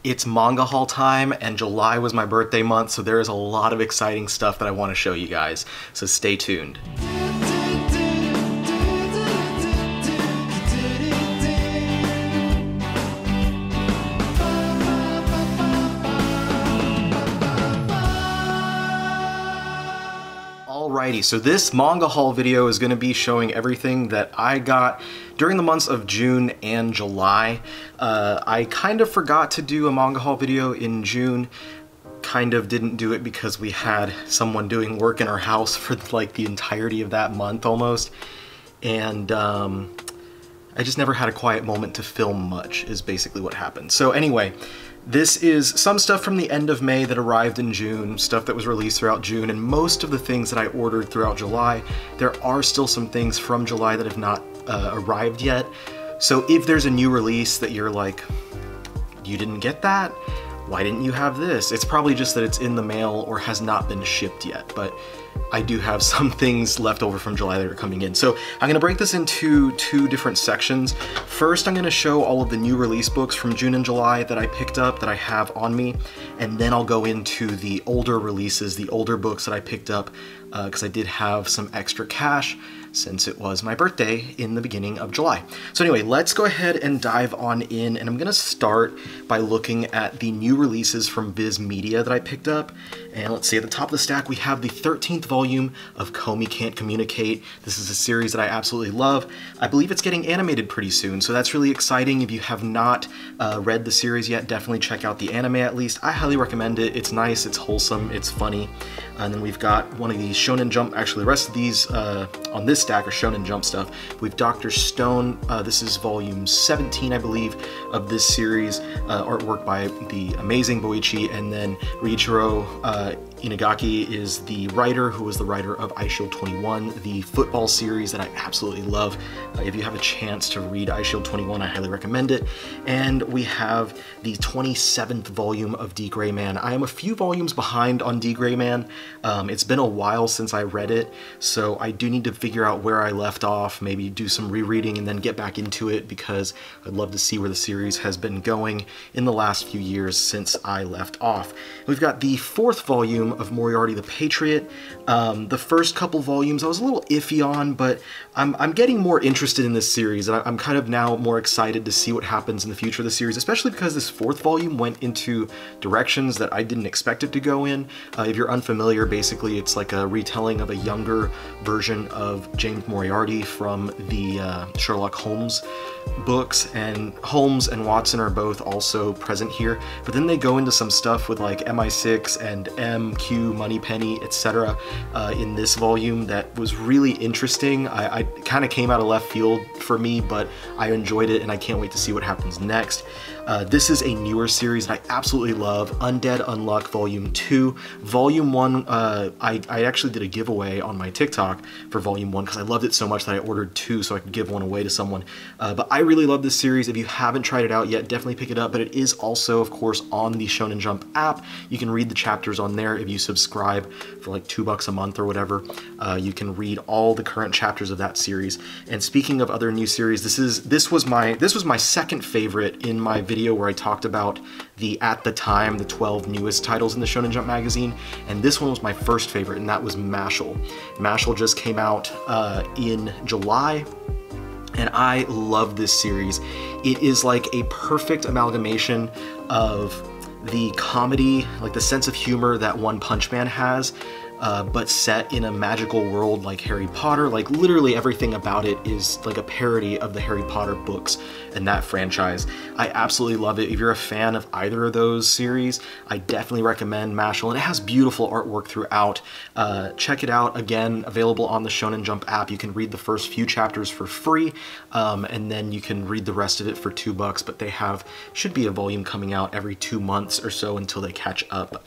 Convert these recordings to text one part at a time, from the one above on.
It's manga haul time, and July was my birthday month, so there is a lot of exciting stuff that I want to show you guys, so stay tuned. Alrighty, so this manga haul video is going to be showing everything that I got during the months of June and July. I kind of forgot to do a manga haul video in June. Kind of didn't do it because we had someone doing work in our house for like the entirety of that month almost. And I just never had a quiet moment to film much, is basically what happened. So anyway, this is some stuff from the end of May that arrived in June, stuff that was released throughout June, and most of the things that I ordered throughout July. There are still some things from July that have not arrived yet. So if there's a new release that you're like, you didn't get that? Why didn't you have this? It's probably just that it's in the mail or has not been shipped yet, but I do have some things left over from July that are coming in. So I'm gonna break this into two different sections. First, I'm gonna show all of the new release books from June and July that I picked up, that I have on me, and then I'll go into the older releases, the older books that I picked up, because I did have some extra cash since it was my birthday in the beginning of July. So anyway, let's go ahead and dive on in, and I'm gonna start by looking at the new releases from Viz Media that I picked up. And let's see, at the top of the stack we have the 13th volume of Komi Can't Communicate. This is a series that I absolutely love. I believe it's getting animated pretty soon, so that's really exciting. If you have not read the series yet, definitely check out the anime at least. I highly recommend it. It's nice, it's wholesome, it's funny. And then we've got one of these Shonen Jump, actually the rest of these on this stack are Shonen Jump stuff. We've Dr. Stone, this is volume 17, I believe, of this series. Artwork by the amazing Boichi, and then Riichiro Inagaki is the writer, who was the writer of Eyeshield 21, the football series that I absolutely love. If you have a chance to read Eyeshield 21, I highly recommend it. And we have the 27th volume of D. Gray Man. I am a few volumes behind on D. Gray Man. It's been a while since I read it, so I do need to figure out where I left off, maybe do some rereading and then get back into it, because I'd love to see where the series has been going in the last few years since I left off. We've got the 4th volume of Moriarty the Patriot. The first couple volumes I was a little iffy on, but I'm getting more interested in this series, and I'm kind of now more excited to see what happens in the future of the series, especially because this 4th volume went into directions that I didn't expect it to go in. If you're unfamiliar, basically it's like a retelling of a younger version of James Moriarty from the Sherlock Holmes books, and Holmes and Watson are both also present here, but then they go into some stuff with like MI6 and MQ, Moneypenny, etc. In this volume that was really interesting. I kind of came out of left field for me, but I enjoyed it and I can't wait to see what happens next. This is a newer series that I absolutely love, Undead Unluck Volume 2. Volume 1, I actually did a giveaway on my TikTok for Volume 1 because I loved it so much that I ordered 2 so I could give one away to someone. But I really love this series. If you haven't tried it out yet, definitely pick it up, but it is also, of course, on the Shonen Jump app. You can read the chapters on there if you subscribe for like $2 a month or whatever. You can read all the current chapters of that series. And speaking of other new series, this was my second favorite in my video where I talked about at the time, the 12 newest titles in the Shonen Jump magazine, and this one was my first favorite, and that was Mashle. Mashle just came out in July, and I love this series. It is like a perfect amalgamation of the comedy, like the sense of humor that One Punch Man has, but set in a magical world like Harry Potter. Like literally everything about it is like a parody of the Harry Potter books and that franchise. I absolutely love it. If you're a fan of either of those series, I definitely recommend Mashle, and it has beautiful artwork throughout. Check it out. Again, available on the Shonen Jump app. You can read the first few chapters for free, and then you can read the rest of it for $2, but they should be a volume coming out every 2 months or so until they catch up.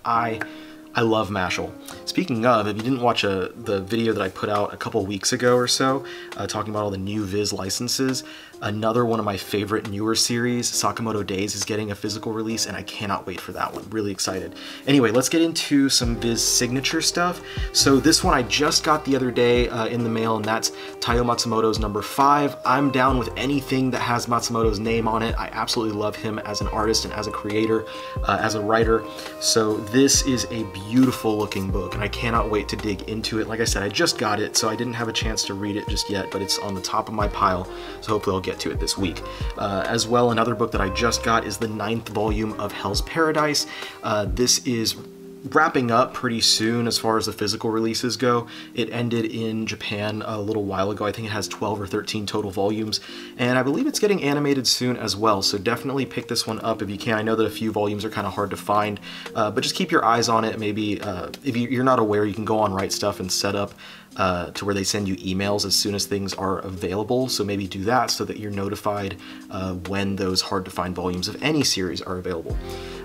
I love Mashle. Speaking of, if you didn't watch the video that I put out a couple weeks ago or so, talking about all the new Viz licenses, Another one of my favorite newer series, Sakamoto Days, is getting a physical release, and I cannot wait for that one. Really excited. Anyway, let's get into some Viz signature stuff. So this one I just got the other day in the mail, and that's Taiyo Matsumoto's number 5. I'm down with anything that has Matsumoto's name on it. I absolutely love him as an artist and as a creator, as a writer. So this is a beautiful looking book, and I cannot wait to dig into it. Like I said, I just got it, so I didn't have a chance to read it just yet, but it's on the top of my pile, so hopefully I'll get to it this week. As well, another book that I just got is the 9th volume of Hell's Paradise. This is wrapping up pretty soon as far as the physical releases go. It ended in Japan a little while ago. I think it has 12 or 13 total volumes, and I believe it's getting animated soon as well, so definitely pick this one up if you can. I know that a few volumes are kind of hard to find, but just keep your eyes on it. Maybe if you're not aware, you can go on Right Stuf and set up to where they send you emails as soon as things are available, so maybe do that so that you're notified when those hard to find volumes of any series are available.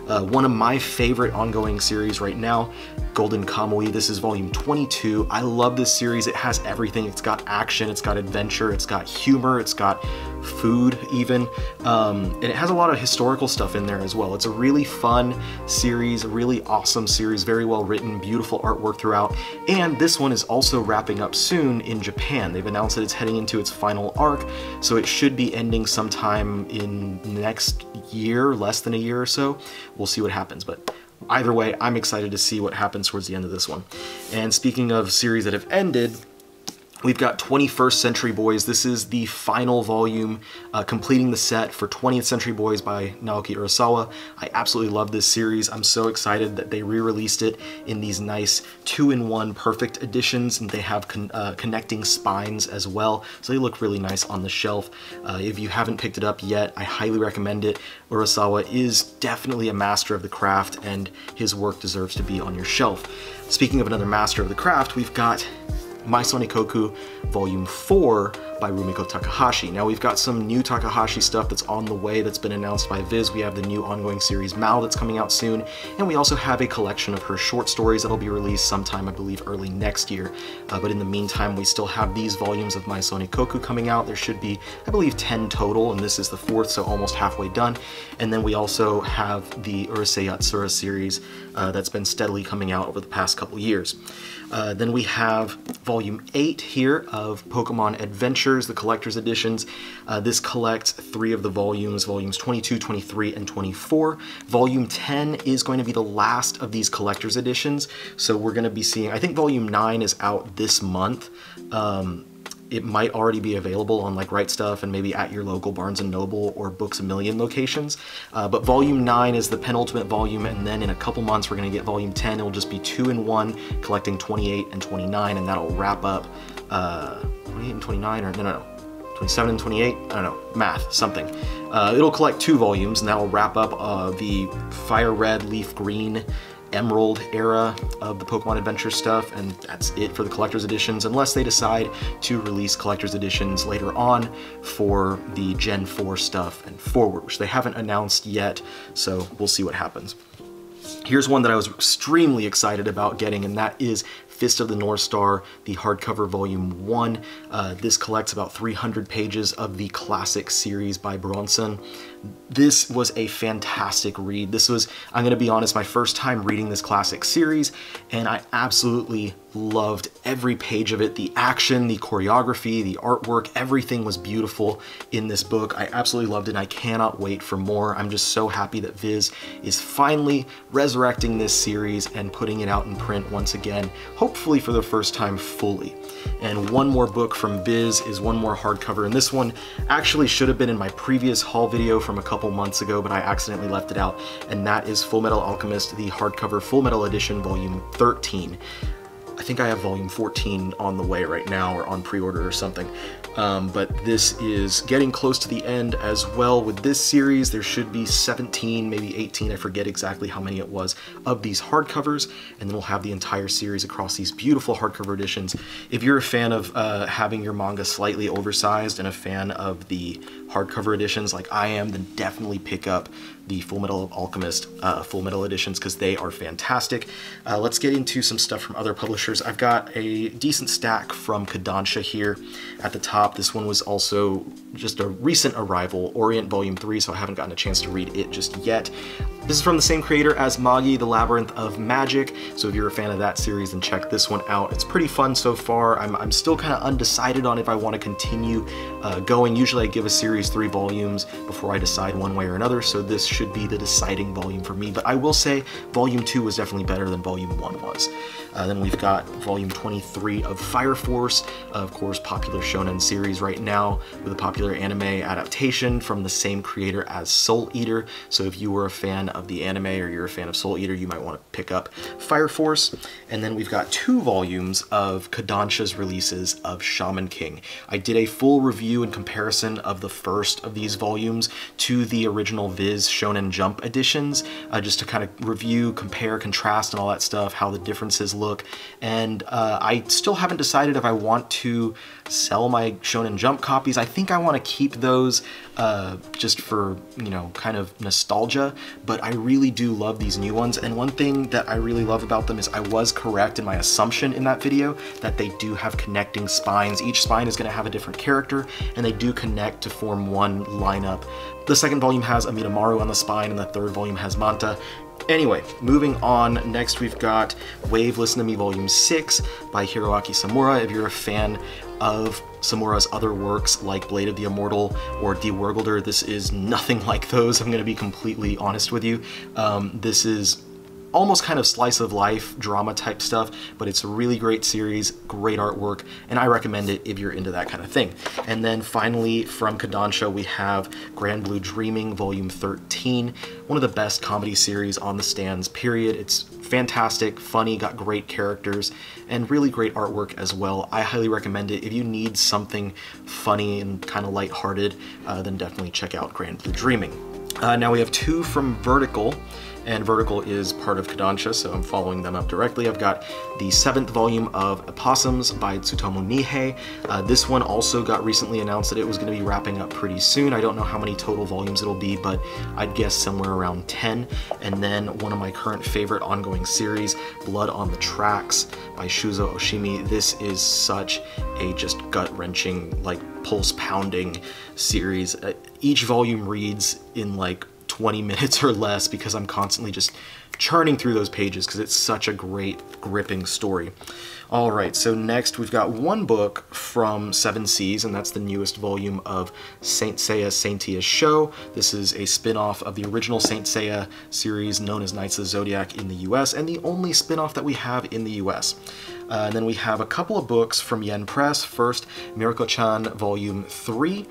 One of my favorite ongoing series right now, Golden Kamuy. This is volume 22. I love this series. It has everything. It's got action, it's got adventure, it's got humor, it's got food even, and it has a lot of historical stuff in there as well. It's a really fun series, a really awesome series, very well written, beautiful artwork throughout, and this one is also wrapping up soon in Japan. They've announced that it's heading into its final arc, so it should be ending sometime in next year, less than a year or so. We'll see what happens, but either way, I'm excited to see what happens towards the end of this one. And speaking of series that have ended, we've got 21st Century Boys. This is the final volume, completing the set for 20th Century Boys by Naoki Urasawa. I absolutely love this series. I'm so excited that they re-released it in these nice 2-in-1 perfect editions, and they have connecting spines as well, so they look really nice on the shelf. If you haven't picked it up yet, I highly recommend it. Urasawa is definitely a master of the craft, and his work deserves to be on your shelf. Speaking of another master of the craft, we've got My Sonikoku Volume 4 by Rumiko Takahashi. Now we've got some new Takahashi stuff that's on the way that's been announced by Viz. We have the new ongoing series Mal that's coming out soon, and we also have a collection of her short stories that'll be released sometime, I believe, early next year. But in the meantime, we still have these volumes of My Sonikoku coming out. There should be, I believe, 10 total, and this is the 4th, so almost halfway done. And then we also have the Urusei Yatsura series that's been steadily coming out over the past couple years. Then we have Volume 8 here of Pokemon Adventures, the collector's editions. This collects 3 of the volumes, volumes 22, 23, and 24. Volume 10 is going to be the last of these collector's editions, so we're going to be seeing, I think Volume 9 is out this month. It might already be available on like Right Stuf and maybe at your local Barnes & Noble or Books A Million locations. But Volume 9 is the penultimate volume, and then in a couple months we're going to get Volume 10. It'll just be 2-in-1, collecting 28 and 29, and that'll wrap up 28 and 29, or no, 27 and 28? I don't know, math, something. It'll collect 2 volumes, and that'll wrap up the Fire Red, Leaf Green, Emerald era of the Pokemon Adventure stuff, and that's it for the collector's editions, unless they decide to release collector's editions later on for the Gen 4 stuff and forward, which they haven't announced yet, so we'll see what happens. Here's one that I was extremely excited about getting, and that is Fist of the North Star, the hardcover volume 1. This collects about 300 pages of the classic series by Bronson. This was a fantastic read. This was, I'm going to be honest, my first time reading this classic series, and I absolutely loved every page of it. The action, the choreography, the artwork, everything was beautiful in this book. I absolutely loved it, and I cannot wait for more. I'm just so happy that Viz is finally resurrecting this series and putting it out in print once again, hopefully for the first time fully. And one more book from Viz is one more hardcover, and this one actually should have been in my previous haul video from a couple months ago, but I accidentally left it out, and that is Fullmetal Alchemist, the hardcover Full Metal Edition Volume 13. I think I have Volume 14 on the way right now, or on pre-order or something. But this is getting close to the end as well with this series. There should be 17, maybe 18, I forget exactly how many it was, of these hardcovers, and then we'll have the entire series across these beautiful hardcover editions. If you're a fan of having your manga slightly oversized and a fan of the hardcover editions like I am, then definitely pick up the Full Metal Alchemist Full Metal editions, because they are fantastic. Let's get into some stuff from other publishers. I've got a decent stack from Kodansha here at the top. This one was also just a recent arrival, Orient Volume 3, so I haven't gotten a chance to read it just yet. This is from the same creator as Magi, The Labyrinth of Magic, so if you're a fan of that series, then check this one out. It's pretty fun so far. I'm still kind of undecided on if I want to continue going. Usually I give a series 3 volumes before I decide one way or another, so this should be the deciding volume for me, but I will say Volume 2 was definitely better than Volume 1 was. Then we've got Volume 23 of Fire Force, of course, popular shonen series right now, with a popular anime adaptation from the same creator as Soul Eater. So if you were a fan of the anime or you're a fan of Soul Eater, you might want to pick up Fire Force. And then we've got 2 volumes of Kodansha's releases of Shaman King. I did a full review and comparison of the first of these volumes to the original Viz Shonen Jump editions, just to kind of review, compare, contrast, and all that stuff, how the differences look. And I still haven't decided if I want to sell my Shonen Jump copies. I think I want to keep those just for, you know, kind of nostalgia, but I really do love these new ones. And one thing that I really love about them is I was correct in my assumption in that video that they do have connecting spines. Each spine is going to have a different character, and they do connect to form one lineup. The second volume has Amidamaru on the spine, and the third volume has Manta. Anyway, moving on, next we've got Wave Listen to Me Volume 6 by Hiroaki Samura. If you're a fan of Samura's other works like Blade of the Immortal or Die Wergolder, this is nothing like those. I'm going to be completely honest with you. This is almost kind of slice of life drama type stuff, but it's a really great series, great artwork, and I recommend it if you're into that kind of thing. And then finally from Kodansha we have Grand Blue Dreaming Volume 13, one of the best comedy series on the stands, period. It's fantastic, funny, got great characters, and really great artwork as well. I highly recommend it. If you need something funny and kind of lighthearted, then definitely check out Grand Blue Dreaming. Now we have 2 from Vertical, and Vertical is part of Kodansha, so I'm following them up directly. I've got the 7th volume of Opossums by Tsutomu Nihei. This one also got recently announced that it was going to be wrapping up pretty soon. I don't know how many total volumes it'll be, but I'd guess somewhere around 10. And then one of my current favorite ongoing series, Blood on the Tracks by Shuzo Oshimi. This is such a just gut-wrenching, like pulse-pounding series. Each volume reads in like 20 minutes or less because I'm constantly just churning through those pages because it's such a great, gripping story. All right, so next we've got one book from Seven Seas, and that's the newest volume of Saint Seiya Saintia Show. This is a spin-off of the original Saint Seiya series known as Knights of the Zodiac in the US, and the only spin-off that we have in the US. And then we have a couple of books from Yen Press. First, Mirako-chan Volume 3.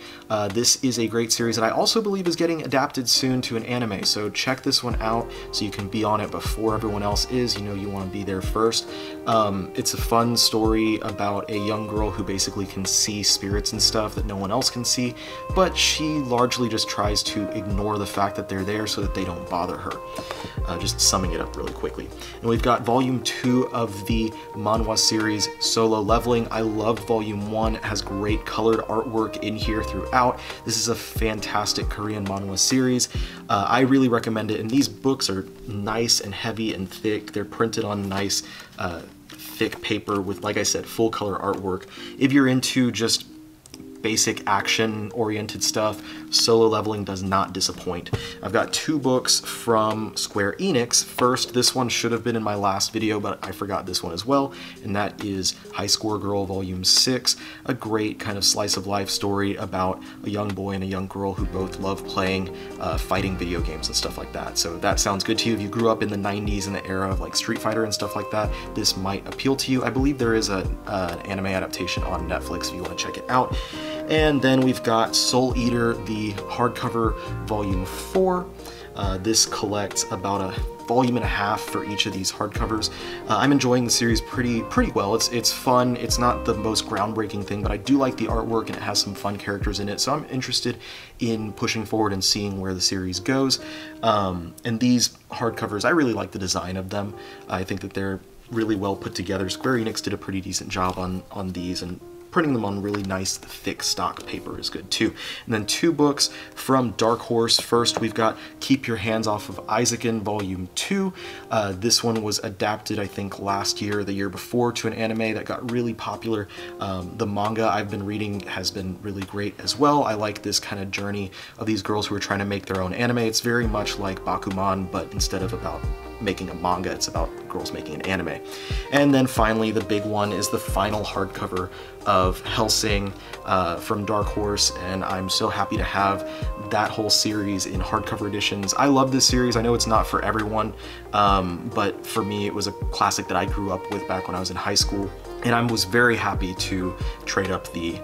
This is a great series that I also believe is getting adapted soon to an anime, so check this one out so you can be on it before everyone else is. You know you want to be there first. It's a fun story about a young girl who basically can see spirits and stuff that no one else can see, but she largely just tries to ignore the fact that they're there so that they don't bother her. Just summing it up really quickly. And we've got Volume 2 of the manhwa series Solo Leveling. I loved Volume 1. It has great colored artwork in here throughout. This is a fantastic Korean manhwa series. I really recommend it, and these books are nice and heavy and thick. They're printed on nice thick paper with, like I said, full color artwork. If you're into just basic action-oriented stuff, Solo Leveling does not disappoint. I've got 2 books from Square Enix. First, this one should have been in my last video, but I forgot this one as well, and that is High Score Girl Volume 6, a great kind of slice-of-life story about a young boy and a young girl who both love playing fighting video games and stuff like that. So that sounds good to you. If you grew up in the 90s in the era of like Street Fighter and stuff like that, this might appeal to you. I believe there is an anime adaptation on Netflix if you want to check it out. And then we've got Soul Eater, the hardcover Volume 4. This collects about a volume and a half for each of these hardcovers. I'm enjoying the series pretty well. It's fun. It's not the most groundbreaking thing, but I do like the artwork and it has some fun characters in it, so I'm interested in pushing forward and seeing where the series goes. And these hardcovers, I really like the design of them. I think that they're really well put together. Square Enix did a pretty decent job on these, and printing them on really nice, thick stock paper is good too. And then 2 books from Dark Horse. First, we've got Keep Your Hands Off of Eizouken, Volume 2. This one was adapted, I think, last year or the year before to an anime that got really popular. The manga I've been reading has been really great as well. I like this kind of journey of these girls who are trying to make their own anime. It's very much like Bakuman, but instead of about making a manga, it's about girls making an anime. And then finally, the big one is the final hardcover of Hellsing from Dark Horse, and I'm so happy to have that whole series in hardcover editions. I love this series. I know it's not for everyone, but for me it was a classic that I grew up with back when I was in high school, and I was very happy to trade up the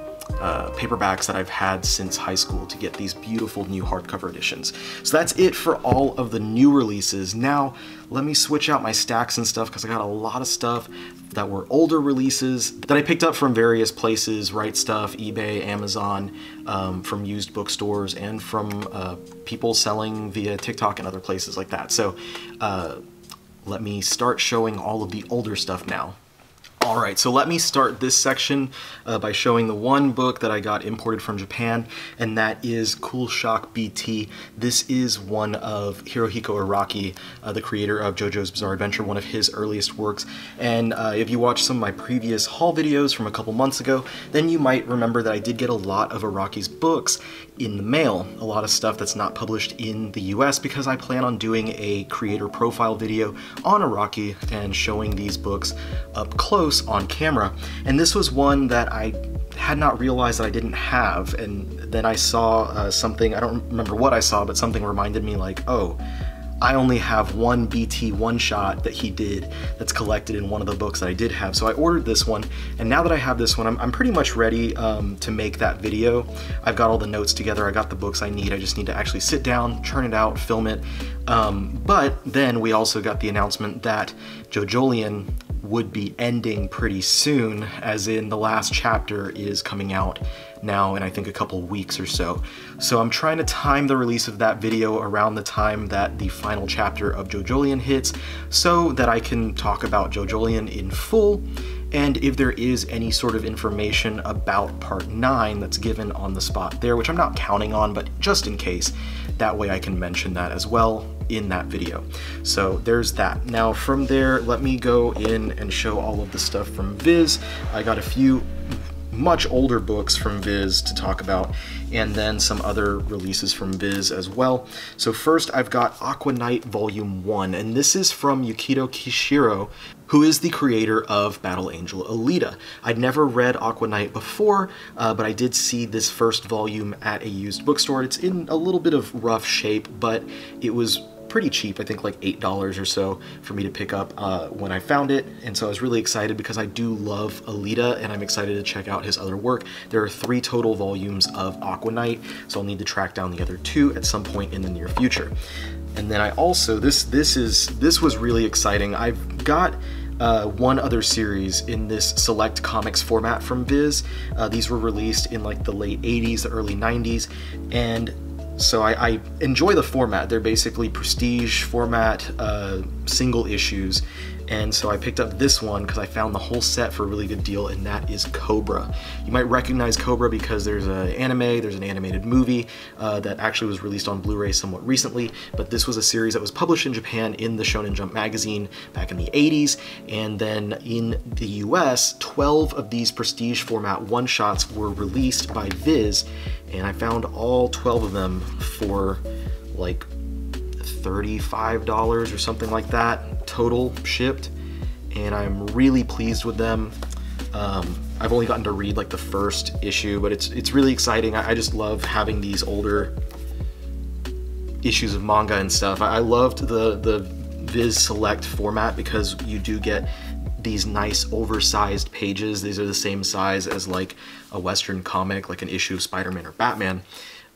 paperbacks that I've had since high school to get these beautiful new hardcover editions. So that's it for all of the new releases. Now let me switch out my stacks and stuff, because I got a lot of stuff that were older releases that I picked up from various places, Right Stuff, eBay, Amazon, from used bookstores, and from people selling via TikTok and other places like that. So let me start showing all of the older stuff now. Alright, so let me start this section by showing the one book that I got imported from Japan, and that is Cool Shock BT. This is one of Hirohiko Araki, the creator of JoJo's Bizarre Adventure, one of his earliest works. And if you watched some of my previous haul videos from a couple months ago, then you might remember that I did get a lot of Araki's books in the mail, a lot of stuff that's not published in the US, because I plan on doing a creator profile video on Araki and showing these books up close on camera. And this was one that I had not realized that I didn't have, and then I saw something, I don't remember what I saw, but something reminded me like, oh, I only have one BT one-shot that he did that's collected in one of the books that I did have. So I ordered this one, and now that I have this one, I'm pretty much ready to make that video. I've got all the notes together, I got the books I need, I just need to actually sit down, churn it out, film it. But then we also got the announcement that JoJolion would be ending pretty soon, as in the last chapter is coming out now in I think a couple weeks or so. So I'm trying to time the release of that video around the time that the final chapter of JoJolion hits, so that I can talk about JoJolion in full, and if there is any sort of information about part 9 that's given on the spot there, which I'm not counting on, but just in case, that way I can mention that as well in that video. So there's that. Now from there, let me go in and show all of the stuff from Viz. I got a few much older books from Viz to talk about, and then some other releases from Viz as well. So first I've got Aqua Knight Volume 1, and this is from Yukito Kishiro, who is the creator of Battle Angel Alita. I'd never read Aqua Knight before, but I did see this first volume at a used bookstore. It's in a little bit of rough shape, but it was pretty cheap, I think like $8 or so for me to pick up when I found it, and so I was really excited because I do love Alita and I'm excited to check out his other work. There are 3 total volumes of Aqua Knight, so I'll need to track down the other 2 at some point in the near future. And then I also, this was really exciting. I've got one other series in this select comics format from Viz. These were released in like the late 80s, the early 90s, and so I enjoy the format. They're basically prestige format, single issues, and so I picked up this one because I found the whole set for a really good deal, and that is Cobra. You might recognize Cobra because there's an anime, there's an animated movie that actually was released on Blu-ray somewhat recently, but this was a series that was published in Japan in the Shonen Jump magazine back in the 80s, and then in the US, 12 of these prestige format one-shots were released by Viz, and I found all 12 of them for like $35 or something like that, total shipped, and I'm really pleased with them. I've only gotten to read like the first issue, but it's really exciting. I just love having these older issues of manga and stuff. I loved the Viz Select format because you do get these nice oversized pages. These are the same size as like a Western comic, like an issue of Spider-Man or Batman.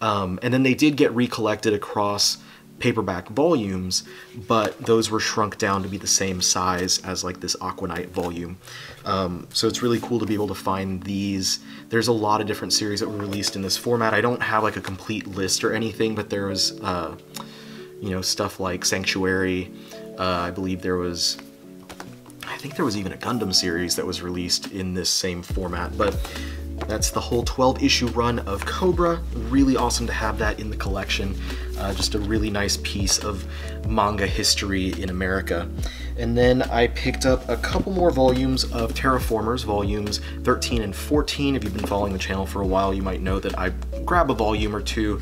And then they did get recollected across paperback volumes, but those were shrunk down to be the same size as like this Aqua Knight volume. So it's really cool to be able to find these. There's a lot of different series that were released in this format. I don't have like a complete list or anything, but there was, you know, stuff like Sanctuary. I believe there was, I think there was even a Gundam series that was released in this same format, but That's the whole 12-issue run of Cobra. Really awesome to have that in the collection. Just a really nice piece of manga history in America. And then I picked up a couple more volumes of Terraformers, volumes 13 and 14. If you've been following the channel for a while, you might know that I grab a volume or two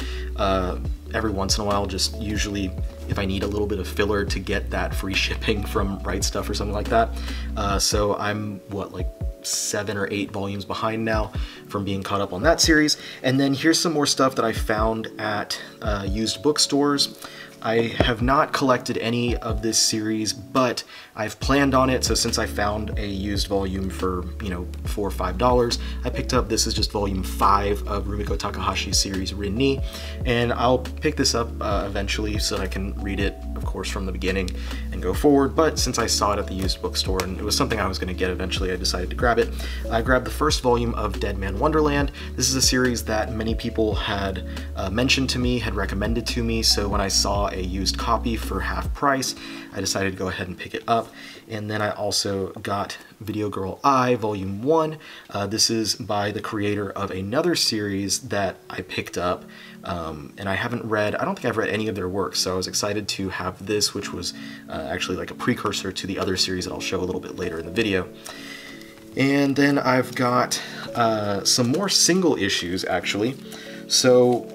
every once in a while, just usually if I need a little bit of filler to get that free shipping from Right Stuff or something like that. So I'm, like 7 or 8 volumes behind now from being caught up on that series. And then here's some more stuff that I found at used bookstores. I have not collected any of this series, but I've planned on it. So since I found a used volume for, $4 or $5, I picked up, this is just volume 5 of Rumiko Takahashi's series Rin Ni, and I'll pick this up eventually so that I can read it, of course, from the beginning and go forward. But since I saw it at the used bookstore and it was something I was going to get eventually, I decided to grab it. I grabbed the first volume of Dead Man Wonderland. This is a series that many people had mentioned to me, had recommended to me, so when I saw a used copy for half price, I decided to go ahead and pick it up. And then I also got Video Girl I Volume 1. This is by the creator of another series that I picked up, and I haven't read, I don't think I've read any of their work, so I was excited to have this, which was actually like a precursor to the other series that I'll show a little bit later in the video. And then I've got some more single issues, actually. So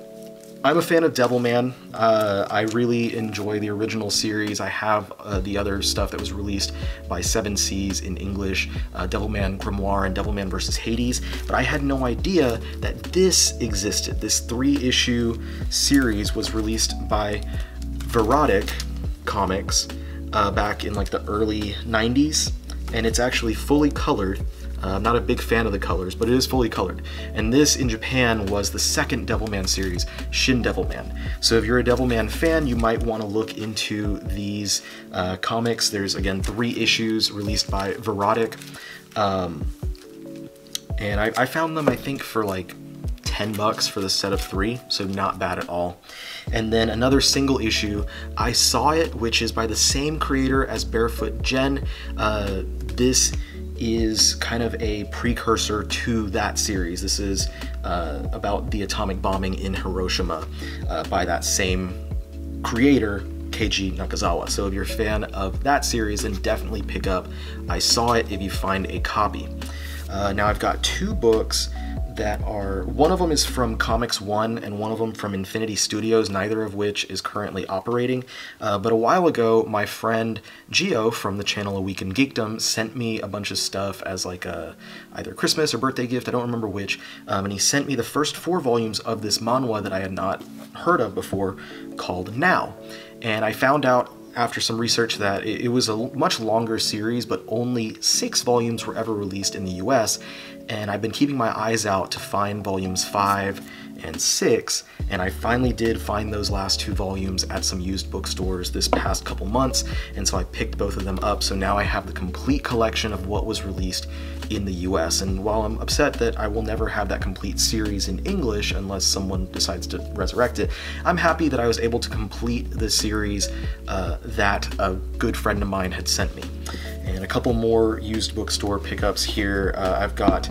I'm a fan of Devilman. I really enjoy the original series. I have the other stuff that was released by Seven Seas in English, Devilman Grimoire and Devilman vs. Hades, but I had no idea that this existed. This 3-issue series was released by Verotic Comics back in like the early 90s, and it's actually fully colored. I'm not a big fan of the colors, but it is fully colored. And this in Japan was the second Devilman series, Shin Devilman. So if you're a Devilman fan, you might want to look into these comics. There's, again, 3 issues released by Verotic. And I found them, I think, for like $10 for the set of 3, so not bad at all. And then another single issue, I Saw It, which is by the same creator as Barefoot Gen. This is kind of a precursor to that series. This is about the atomic bombing in Hiroshima by that same creator, Keiji Nakazawa. So if you're a fan of that series, then definitely pick up I Saw It if you find a copy. Now I've got 2 books that are, one of them is from Comics One and one of them from Infinity Studios, neither of which is currently operating. But a while ago, my friend Gio from the channel A Week in Geekdom sent me a bunch of stuff as like a either Christmas or birthday gift, I don't remember which, and he sent me the first 4 volumes of this manhwa that I had not heard of before called Now. And I found out after some research that it was a much longer series, but only 6 volumes were ever released in the US, and I've been keeping my eyes out to find volumes 5 and 6, and I finally did find those last 2 volumes at some used bookstores this past couple months, and so I picked both of them up, so now I have the complete collection of what was released in the US. And while I'm upset that I will never have that complete series in English unless someone decides to resurrect it, I'm happy that I was able to complete the series that a good friend of mine had sent me. And a couple more used bookstore pickups here. I've got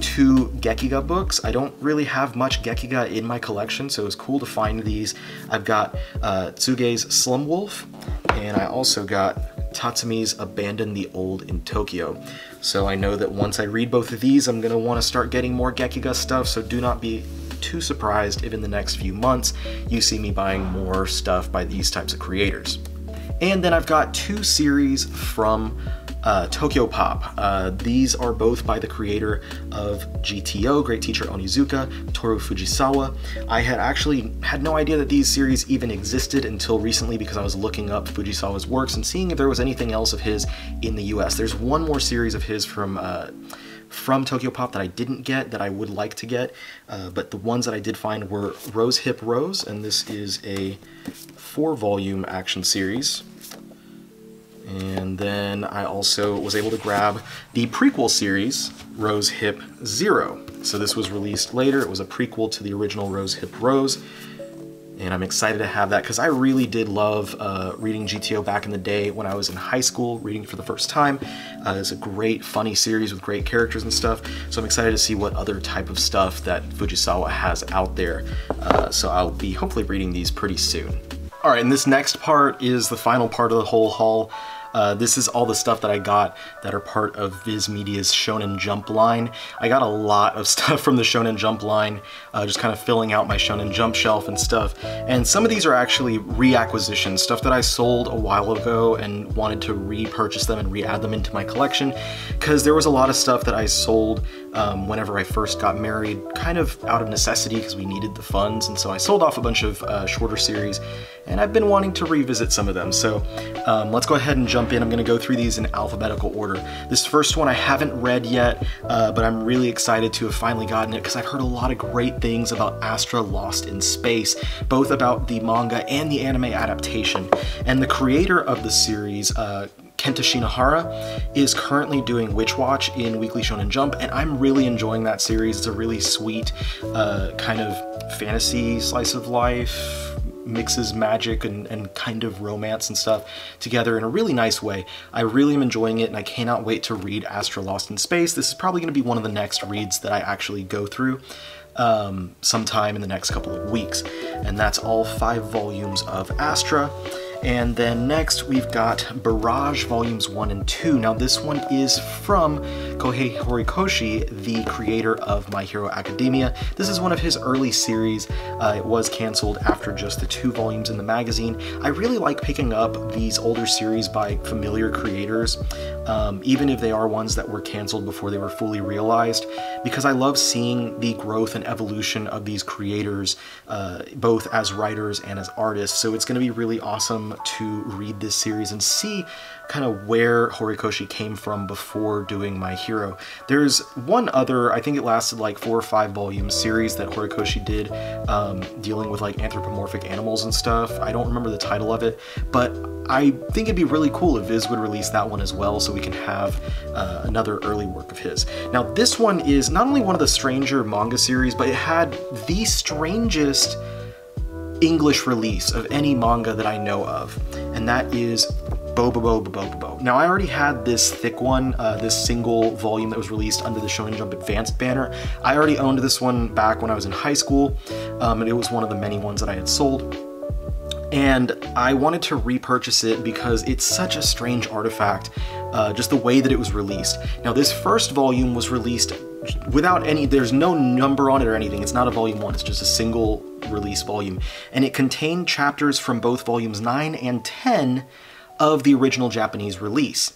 2 Gekiga books. I don't really have much Gekiga in my collection, so it was cool to find these. I've got Tsuge's Slum Wolf, and I also got Tatsumi's Abandon the Old in Tokyo. So I know that once I read both of these, I'm going to want to start getting more Gekiga stuff, so do not be too surprised if in the next few months you see me buying more stuff by these types of creators. And then I've got 2 series from Tokyo Pop. These are both by the creator of GTO, Great Teacher Onizuka, Toru Fujisawa. I had actually had no idea that these series even existed until recently because I was looking up Fujisawa's works and seeing if there was anything else of his in the US. There's one more series of his from Tokyo Pop that I didn't get that I would like to get, but the ones that I did find were Rose Hip Rose, and this is a 4-volume action series. And then I also was able to grab the prequel series, Rose Hip Zero. So this was released later. It was a prequel to the original Rose Hip Rose. and I'm excited to have that because I really did love reading GTO back in the day when I was in high school, reading for the first time. It's a great, funny series with great characters and stuff, so I'm excited to see what other type of stuff that Fujisawa has out there. So I'll be hopefully reading these pretty soon. Alright, and this next part is the final part of the whole haul. This is all the stuff that I got that are part of Viz Media's Shonen Jump line. I got a lot of stuff from the Shonen Jump line, just kind of filling out my Shonen Jump shelf and stuff. And some of these are actually reacquisitions, stuff that I sold a while ago and wanted to repurchase them and re-add them into my collection, because there was a lot of stuff that I sold whenever I first got married, kind of out of necessity because we needed the funds, and so I sold off a bunch of shorter series, and I've been wanting to revisit some of them. So let's go ahead and jump in. I'm going to go through these in alphabetical order. This first one I haven't read yet, but I'm really excited to have finally gotten it because I've heard a lot of great things about Astra Lost in Space, both about the manga and the anime adaptation. And the creator of the series, Kenta Shinohara, is currently doing Witch Watch in Weekly Shonen Jump, and I'm really enjoying that series. It's a really sweet kind of fantasy slice of life, mixes magic and kind of romance and stuff together in a really nice way. I really am enjoying it, and I cannot wait to read Astra Lost in Space. This is probably going to be one of the next reads that I actually go through sometime in the next couple of weeks. And that's all 5 volumes of Astra. And then next we've got Barrage Volumes 1 and 2. Now this one is from Kohei Horikoshi, the creator of My Hero Academia. This is one of his early series. It was canceled after just the 2 volumes in the magazine. I really like picking up these older series by familiar creators, even if they are ones that were canceled before they were fully realized, because I love seeing the growth and evolution of these creators, both as writers and as artists. So it's going to be really awesome to read this series and see kind of where Horikoshi came from before doing My Hero. There's one other, I think it lasted like 4 or 5 volume series that Horikoshi did, dealing with like anthropomorphic animals and stuff. I don't remember the title of it, but I think it'd be really cool if Viz would release that one as well, so we can have another early work of his. Now this one is not only one of the stranger manga series, but it had the strangest English release of any manga that I know of, and that is Bobobo. Now I already had this thick one, this single volume that was released under the Shonen Jump Advanced banner. I already owned this one back when I was in high school, and it was one of the many ones that I had sold. And I wanted to repurchase it because it's such a strange artifact, just the way that it was released. Now this first volume was released without any, there's no number on it or anything. It's not a volume 1, it's just a single release volume. And it contained chapters from both volumes 9 and 10 of the original Japanese release.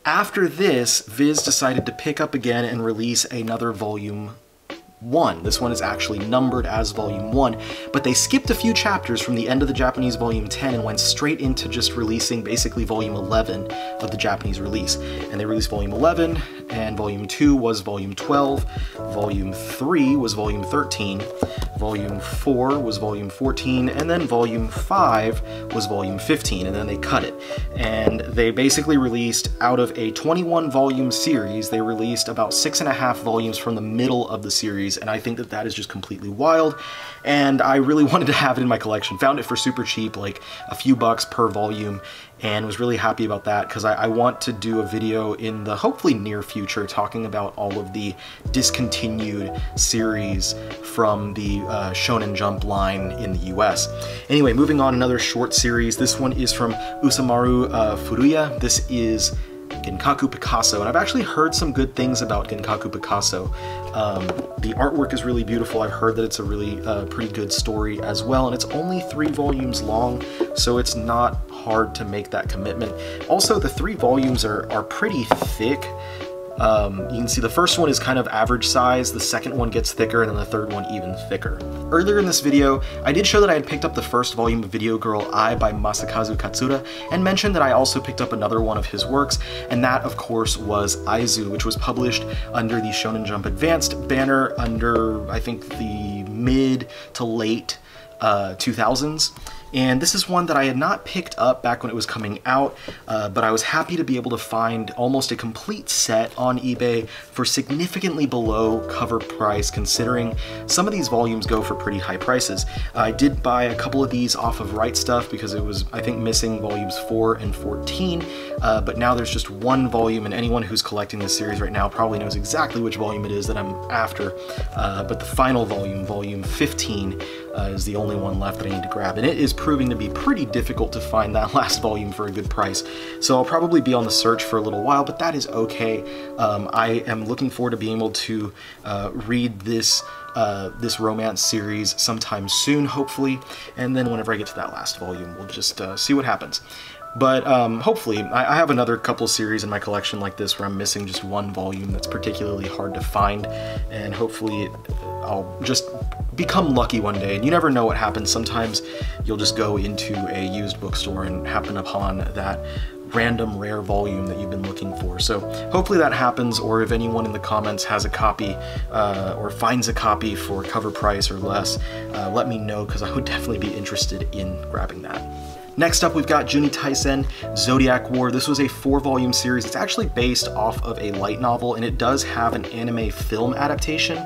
After this, Viz decided to pick up again and release another volume 1. This one is actually numbered as volume 1, but they skipped a few chapters from the end of the Japanese volume 10 and went straight into just releasing basically volume 11 of the Japanese release. And they released volume 11, and volume 2 was volume 12, volume 3 was volume 13, volume 4 was volume 14, and then volume 5 was volume 15, and then they cut it. And they basically released, out of a 21 volume series, they released about 6.5 volumes from the middle of the series, and I think that that is just completely wild, and I really wanted to have it in my collection. Found it for super cheap, like a few bucks per volume, and was really happy about that because I want to do a video in the hopefully near future talking about all of the discontinued series from the Shonen Jump line in the US. Anyway, moving on, another short series. This one is from Usamaru Furuya. This is Genkaku Picasso, and I've actually heard some good things about Genkaku Picasso. The artwork is really beautiful. I've heard that it's a really pretty good story as well, and it's only 3 volumes long, so it's not hard to make that commitment. Also, the 3 volumes are pretty thick. You can see the first one is kind of average size, the second one gets thicker, and then the third one even thicker. Earlier in this video, I did show that I had picked up the first volume of Video Girl Ai by Masakazu Katsura, and mentioned that I also picked up another one of his works, and that of course was Aizu, which was published under the Shonen Jump Advanced banner under, I think, the mid to late 2000s. And this is one that I had not picked up back when it was coming out, but I was happy to be able to find almost a complete set on eBay for significantly below cover price, considering some of these volumes go for pretty high prices. I did buy a couple of these off of Right Stuf because it was, I think, missing volumes 4 and 14, but now there's just one volume, and anyone who's collecting this series right now probably knows exactly which volume it is that I'm after, but the final volume, volume 15, is the only one left that I need to grab, and it is proving to be pretty difficult to find that last volume for a good price. So I'll probably be on the search for a little while, but that is okay. I am looking forward to being able to read this romance series sometime soon, hopefully, and then whenever I get to that last volume, we'll just see what happens. But hopefully, I have another couple series in my collection like this where I'm missing just one volume that's particularly hard to find, and hopefully I'll just become lucky one day. And you never know what happens. Sometimes you'll just go into a used bookstore and happen upon that random rare volume that you've been looking for. So hopefully that happens, or if anyone in the comments has a copy or finds a copy for cover price or less, let me know, because I would definitely be interested in grabbing that. Next up, we've got Juni Taisen Zodiac War. This was a 4-volume series. It's actually based off of a light novel, and it does have an anime film adaptation.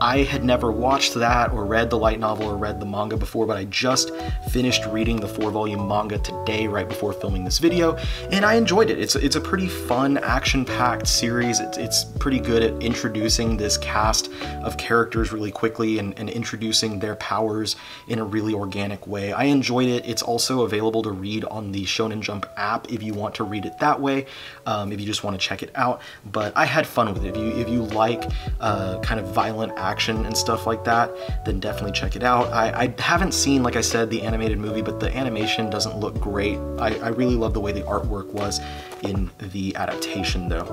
I had never watched that or read the light novel or read the manga before, but I just finished reading the 4-volume manga today right before filming this video, and I enjoyed it. It's a pretty fun, action-packed series. It's pretty good at introducing this cast of characters really quickly and introducing their powers in a really organic way. I enjoyed it. It's also available to read on the Shonen Jump app if you want to read it that way, if you just want to check it out. But I had fun with it. If you like kind of violent action and stuff like that, then definitely check it out. I haven't seen, like I said, the animated movie, but the animation doesn't look great. I really love the way the artwork was in the adaptation though.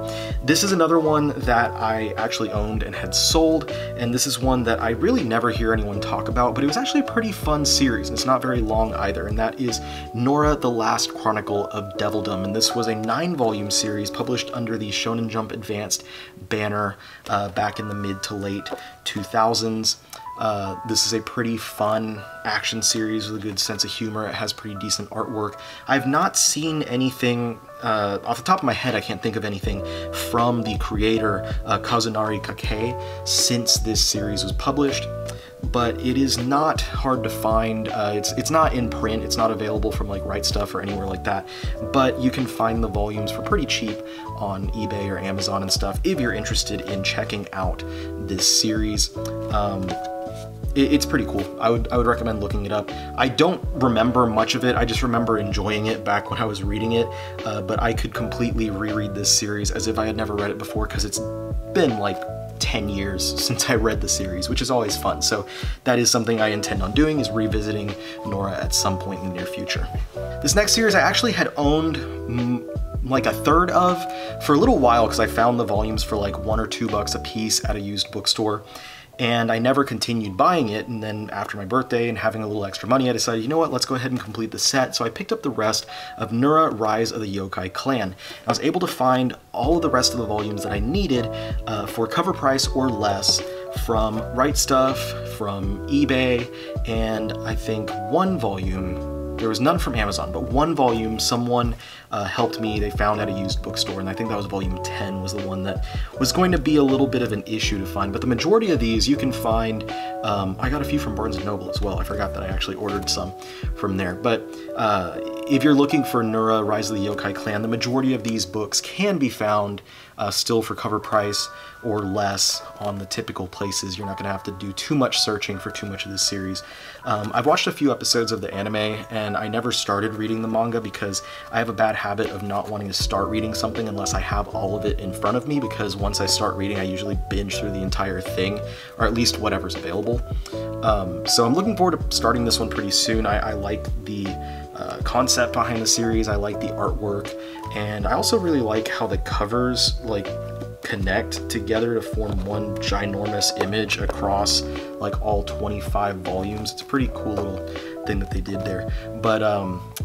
This is another one that I actually owned and had sold, and this is one that I really never hear anyone talk about, but it was actually a pretty fun series, and it's not very long either, and that is Nora: The Last Chronicle of Devildom. And this was a 9-volume series published under the Shonen Jump Advanced banner back in the mid to late 2000s. This is a pretty fun action series with a good sense of humor. It has pretty decent artwork. I've not seen anything, off the top of my head, I can't think of anything from the creator, Kazunari Kake, since this series was published. But it is not hard to find. It's not in print, it's not available from like Right Stuf or anywhere like that, but you can find the volumes for pretty cheap on eBay or Amazon and stuff if you're interested in checking out this series. It's pretty cool. I would recommend looking it up. I don't remember much of it, I just remember enjoying it back when I was reading it, but I could completely reread this series as if I had never read it before, because it's been like 10 years since I read the series, which is always fun. So that is something I intend on doing, is revisiting Nora at some point in the near future. This next series I actually had owned like a third of for a little while, because I found the volumes for like $1 or $2 a piece at a used bookstore, and I never continued buying it. And then after my birthday and having a little extra money, I decided, you know what, let's go ahead and complete the set. So I picked up the rest of Nora: Rise of the Yokai Clan. I was able to find all of the rest of the volumes that I needed for cover price or less from Right Stuf, from eBay, and I think one volume, there was none from Amazon, but one volume someone helped me, they found at a used bookstore, and I think that was volume 10 was the one that was going to be a little bit of an issue to find. But the majority of these you can find, I got a few from Barnes & Noble as well. I forgot that I actually ordered some from there. But if you're looking for Nora: Rise of the Yokai Clan, the majority of these books can be found still for cover price or less on the typical places. You're not going to have to do too much searching for too much of this series. I've watched a few episodes of the anime, and I never started reading the manga because I have a bad habit of not wanting to start reading something unless I have all of it in front of me, because once I start reading, I usually binge through the entire thing, or at least whatever's available. So I'm looking forward to starting this one pretty soon. I like the concept behind the series, I like the artwork, and I also really like how the covers like connect together to form one ginormous image across like all 25 volumes. It's a pretty cool little thing that they did there. But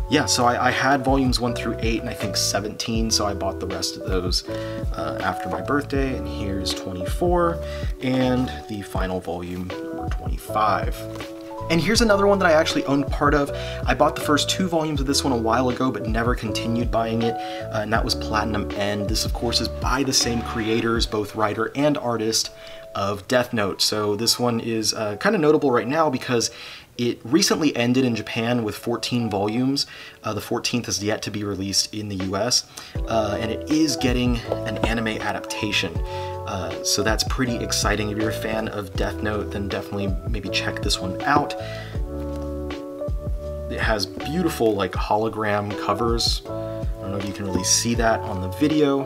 yeah, so I had volumes 1 through 8 and I think 17, so I bought the rest of those after my birthday, and here's 24 and the final volume, number 25. And here's another one that I actually owned part of. I bought the first 2 volumes of this one a while ago, but never continued buying it, and that was Platinum End. This, of course, is by the same creators, both writer and artist, of Death Note. So this one is kind of notable right now because it recently ended in Japan with 14 volumes. The 14th is yet to be released in the US, and it is getting an anime adaptation. So that's pretty exciting. If you're a fan of Death Note, then definitely maybe check this one out. It has beautiful like hologram covers. I don't know if you can really see that on the video.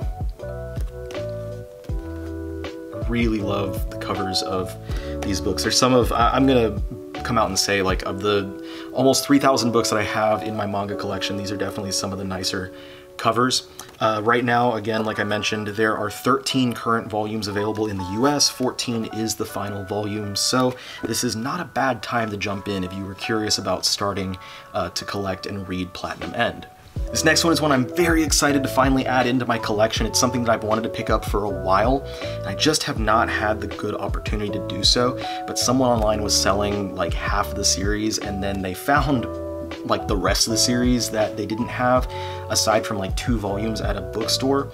Really love the covers of these books. There's some of, I'm gonna come out and say, like, of the almost 3,000 books that I have in my manga collection, these are definitely some of the nicer covers. Right now, again, like I mentioned, there are 13 current volumes available in the US, 14 is the final volume, so this is not a bad time to jump in if you were curious about starting to collect and read Platinum End. This next one is one I'm very excited to finally add into my collection. It's something that I've wanted to pick up for a while, and I just have not had the good opportunity to do so, but someone online was selling like half of the series, and then they found like the rest of the series that they didn't have, aside from like 2 volumes at a bookstore,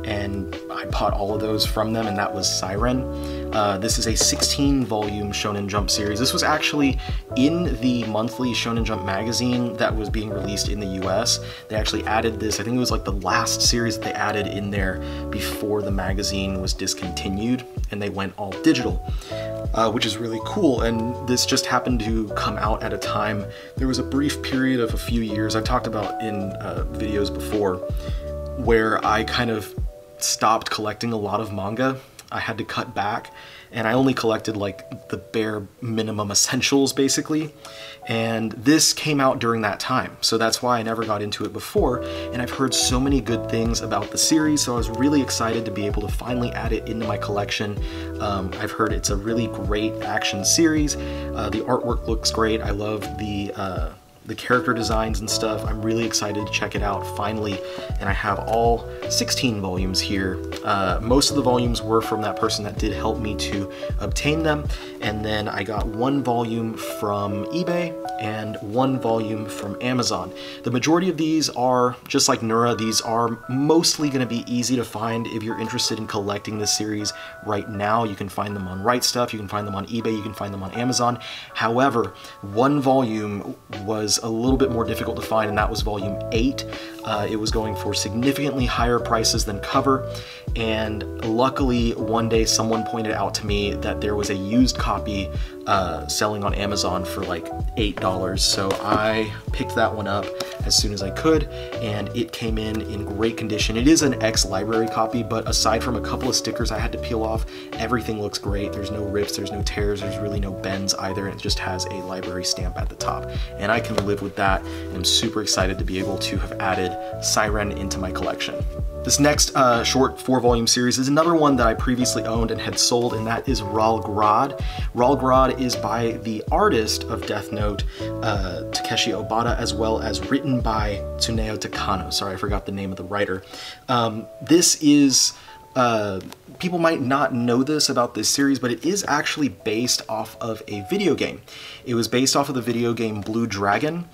and I bought all of those from them, and that was Siren. This is a 16-volume Shonen Jump series. This was actually in the monthly Shonen Jump magazine that was being released in the US. They actually added this, I think it was like the last series that they added in there before the magazine was discontinued, and they went all digital, which is really cool. And this just happened to come out at a time. There was a brief period of a few years, I've talked about in videos before, where I kind of stopped collecting a lot of manga. I had to cut back, and I only collected like the bare minimum essentials basically, and this came out during that time, so that's why I never got into it before, and I've heard so many good things about the series, so I was really excited to be able to finally add it into my collection. I've heard it's a really great action series. The artwork looks great. I love the character designs and stuff. I'm really excited to check it out finally, and I have all 16 volumes here. Most of the volumes were from that person that did help me to obtain them, and then I got 1 volume from eBay and 1 volume from Amazon. The majority of these are, just like Nura, these are mostly going to be easy to find if you're interested in collecting this series right now. You can find them on Right Stuff, you can find them on eBay, you can find them on Amazon. However, 1 volume was a little bit more difficult to find, and that was volume 8. It was going for significantly higher prices than cover, and luckily one day someone pointed out to me that there was a used copy selling on Amazon for like $8, so I picked that one up as soon as I could, and it came in great condition. It is an ex-library copy, but aside from a couple of stickers I had to peel off, everything looks great. There's no rips, there's no tears, there's really no bends either. It just has a library stamp at the top, and I can live with that, and I'm super excited to be able to have added Siren into my collection. This next short 4-volume series is another one that I previously owned and had sold, and that is Ralgrad. Ralgrad is by the artist of Death Note, Takeshi Obata, as well as written by Tsuneo Takano. Sorry, I forgot the name of the writer. This is, people might not know this about this series, but it is actually based off of a video game. It was based off of the video game Blue Dragon,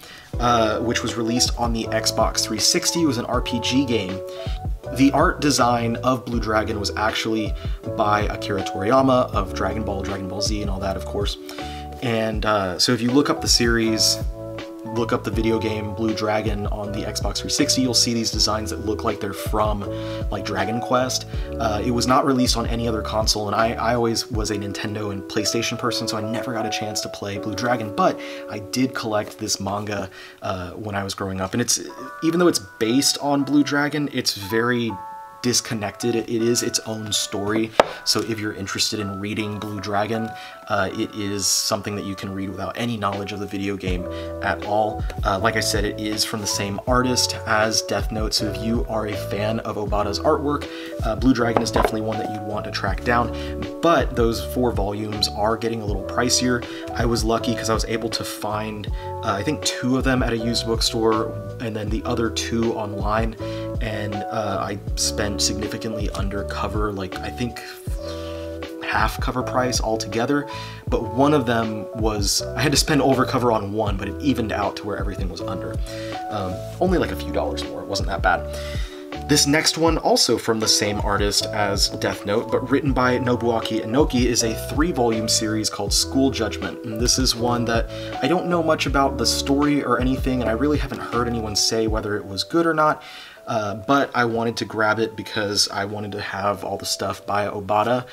which was released on the Xbox 360. It was an RPG game. The art design of Blue Dragon was actually by Akira Toriyama of Dragon Ball, Dragon Ball Z, and all that, of course. And so if you look up the series, look up the video game Blue Dragon on the Xbox 360, you'll see these designs that look like they're from like Dragon Quest. It was not released on any other console, and I always was a Nintendo and PlayStation person, so I never got a chance to play Blue Dragon, but I did collect this manga when I was growing up, and it's, even though it's based on Blue Dragon, it's very disconnected. It is its own story, so if you're interested in reading Blue Dragon, it is something that you can read without any knowledge of the video game at all. Like I said, it is from the same artist as Death Note, so if you are a fan of Obata's artwork, Blue Dragon is definitely one that you'd want to track down, but those 4 volumes are getting a little pricier. I was lucky because I was able to find, I think 2 of them at a used bookstore, and then the other 2 online, and I spent significantly under cover, like I think half cover price altogether, but one of them was, I had to spend over cover on one, but it evened out to where everything was under. Only like a few dollars more, it wasn't that bad. This next one, also from the same artist as Death Note, but written by Nobuaki Inoki, is a 3-volume series called School Judgment. And this is one that I don't know much about the story or anything, and I really haven't heard anyone say whether it was good or not. But I wanted to grab it because I wanted to have all the stuff by Obata,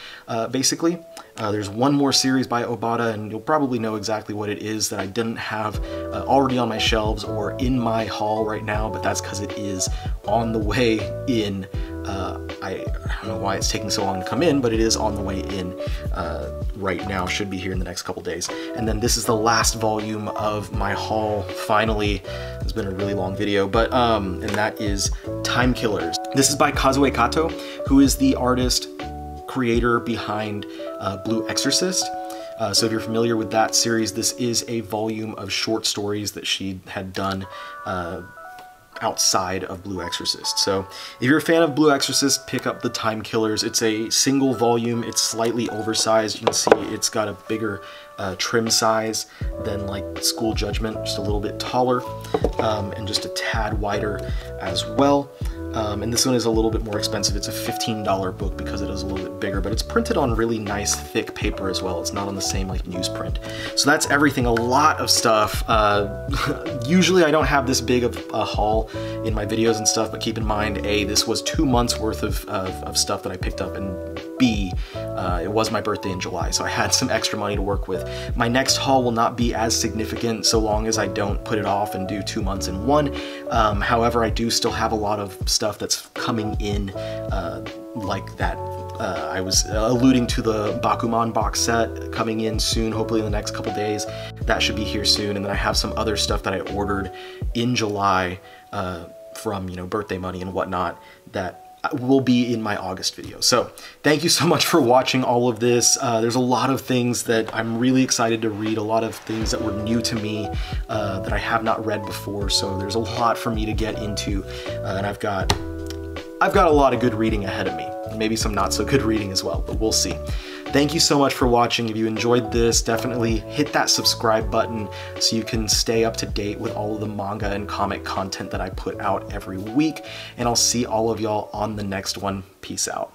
basically. There's one more series by Obata, and you'll probably know exactly what it is that I didn't have already on my shelves or in my haul right now, but that's because it is on the way in. I don't know why it's taking so long to come in, but it is on the way in right now. Should be here in the next couple days. And then this is the last volume of my haul, finally. It's been a really long video, but and that is Time Killers. This is by Kazue Kato, who is the artist creator behind Blue Exorcist. So if you're familiar with that series, this is a volume of short stories that she had done outside of Blue Exorcist. So if you're a fan of Blue Exorcist, pick up the Time Killers. It's a single volume. It's slightly oversized. You can see it's got a bigger trim size than like School Judgment, just a little bit taller, and just a tad wider as well. And this one is a little bit more expensive. It's a $15 book because it is a little bit bigger, but it's printed on really nice thick paper as well. It's not on the same like newsprint. So that's everything, a lot of stuff. Usually I don't have this big of a haul in my videos and stuff, but keep in mind, A, this was 2 months worth of stuff that I picked up, and B, it was my birthday in July, so I had some extra money to work with. My next haul will not be as significant so long as I don't put it off and do 2 months in one. However, I do still have a lot of stuff that's coming in like that. I was alluding to the Bakuman box set coming in soon, hopefully in the next couple days. That should be here soon. And then I have some other stuff that I ordered in July from, you know, birthday money and whatnot that will be in my August video. So thank you so much for watching all of this. There's a lot of things that I'm really excited to read, a lot of things that were new to me that I have not read before. So there's a lot for me to get into, and I've got a lot of good reading ahead of me. Maybe some not so good reading as well, but we'll see. Thank you so much for watching. If you enjoyed this, definitely hit that subscribe button so you can stay up to date with all of the manga and comic content that I put out every week. And I'll see all of y'all on the next one. Peace out.